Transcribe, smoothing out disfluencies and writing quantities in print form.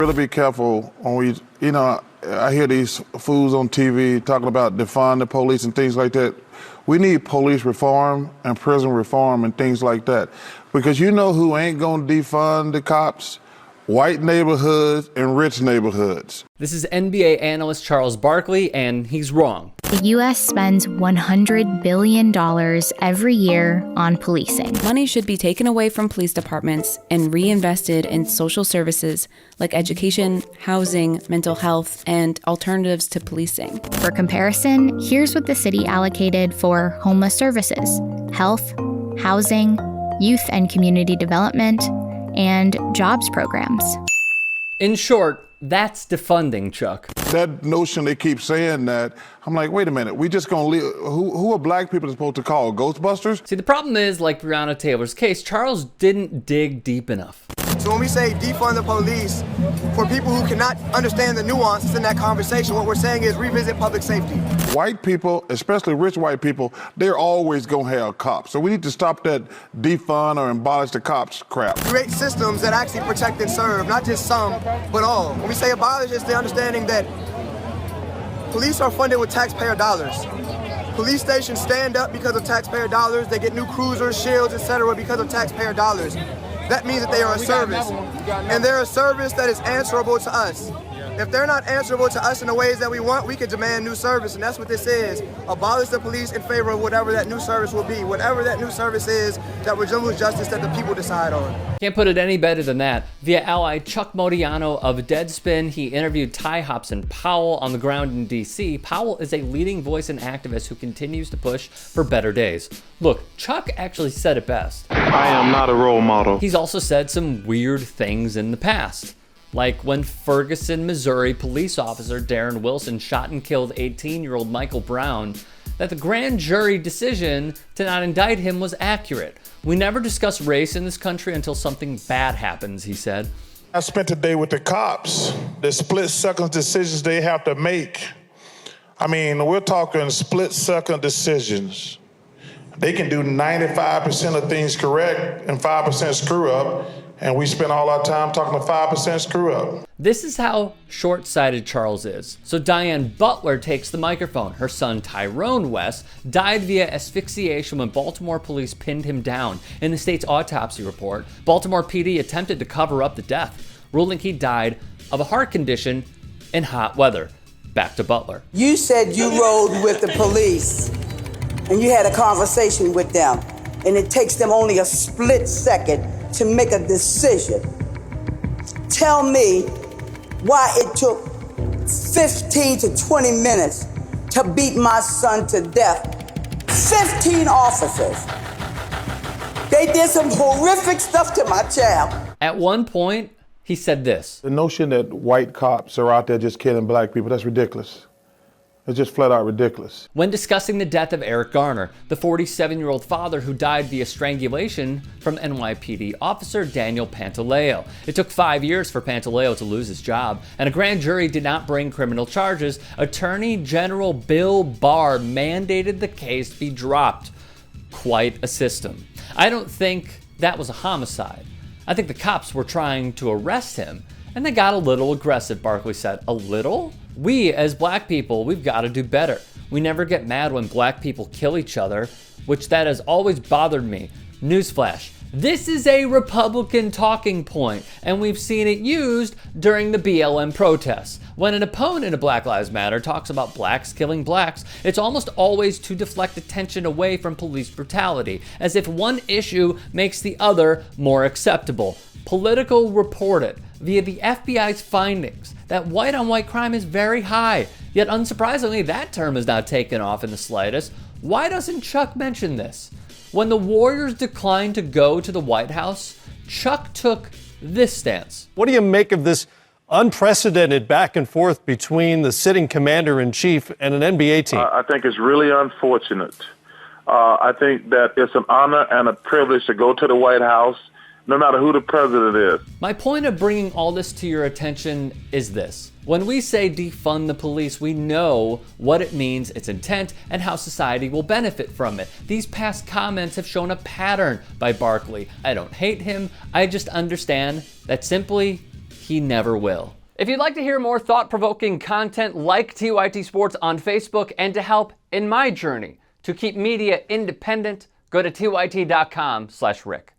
Really be careful when I hear these fools on TV talking about defund the police and things like that. We need police reform and prison reform and things like that. Because you know who ain't gonna defund the cops? White neighborhoods and rich neighborhoods. This is NBA analyst Charles Barkley, and he's wrong. The U.S. spends $100 billion every year on policing. Money should be taken away from police departments and reinvested in social services like education, housing, mental health, and alternatives to policing. For comparison, here's what the city allocated for homeless services, health, housing, youth and community development, and jobs programs. In short, that's defunding, Chuck. That notion they keep saying that, I'm like, wait a minute, we just gonna leave, who are black people supposed to call, Ghostbusters? See, the problem is, like Breonna Taylor's case, Charles didn't dig deep enough. So when we say defund the police, for people who cannot understand the nuances in that conversation, what we're saying is revisit public safety. White people, especially rich white people, they're always gonna have cops. So we need to stop that defund or abolish the cops crap. Create systems that actually protect and serve, not just some, but all. When we say abolish, it's the understanding that police are funded with taxpayer dollars. Police stations stand up because of taxpayer dollars. They get new cruisers, shields, etc. because of taxpayer dollars. That means that they are a service, and they're a service that is answerable to us. If they're not answerable to us in the ways that we want, we can demand new service, and that's what this is. Abolish the police in favor of whatever that new service will be, whatever that new service is that resembles justice that the people decide on. Can't put it any better than that. Via ally Chuck Modiano of Deadspin, he interviewed Ty Hobson Powell on the ground in D.C. Powell is a leading voice and activist who continues to push for better days. Look, Chuck actually said it best. I am not a role model. He's also said some weird things in the past. Like when Ferguson, Missouri police officer Darren Wilson shot and killed 18-year-old Michael Brown, that the grand jury decision to not indict him was accurate. We never discuss race in this country until something bad happens, he said. I spent the day with the cops, the split-second decisions they have to make. I mean, we're talking split-second decisions. They can do 95% of things correct and 5% screw up. And we spend all our time talking to 5% screw up. This is how short-sighted Charles is. So Diane Butler takes the microphone. Her son Tyrone West died via asphyxiation when Baltimore police pinned him down. In the state's autopsy report, Baltimore PD attempted to cover up the death, ruling he died of a heart condition in hot weather. Back to Butler. You said you rode with the police and you had a conversation with them, and it takes them only a split second to make a decision. Tell me why it took 15 to 20 minutes to beat my son to death. 15 officers. They did some horrific stuff to my child. At one point, he said this. The notion that white cops are out there just killing black people, that's ridiculous. It's just flat out ridiculous. When discussing the death of Eric Garner, the 47-year-old father who died via strangulation from NYPD officer Daniel Pantaleo. It took 5 years for Pantaleo to lose his job, and a grand jury did not bring criminal charges. Attorney General Bill Barr mandated the case be dropped. Quite a system. I don't think that was a homicide. I think the cops were trying to arrest him, and they got a little aggressive, Barkley said. A little? We, as black people, we've got to do better. We never get mad when black people kill each other, which that has always bothered me. Newsflash, this is a Republican talking point, and we've seen it used during the BLM protests. When an opponent of Black Lives Matter talks about blacks killing blacks, it's almost always to deflect attention away from police brutality, as if one issue makes the other more acceptable. Politico reported via the FBI's findings that white-on-white crime is very high, yet unsurprisingly, that term is not taken off in the slightest. Why doesn't Chuck mention this? When the Warriors declined to go to the White House, Chuck took this stance. What do you make of this unprecedented back and forth between the sitting commander-in-chief and an NBA team? I think it's really unfortunate. I think that it's an honor and a privilege to go to the White House, no matter who the president is. My point of bringing all this to your attention is this. When we say defund the police, we know what it means, its intent, and how society will benefit from it. These past comments have shown a pattern by Barkley. I don't hate him, I just understand that simply he never will. If you'd like to hear more thought-provoking content like TYT Sports on Facebook and to help in my journey to keep media independent, go to tyt.com/Rick.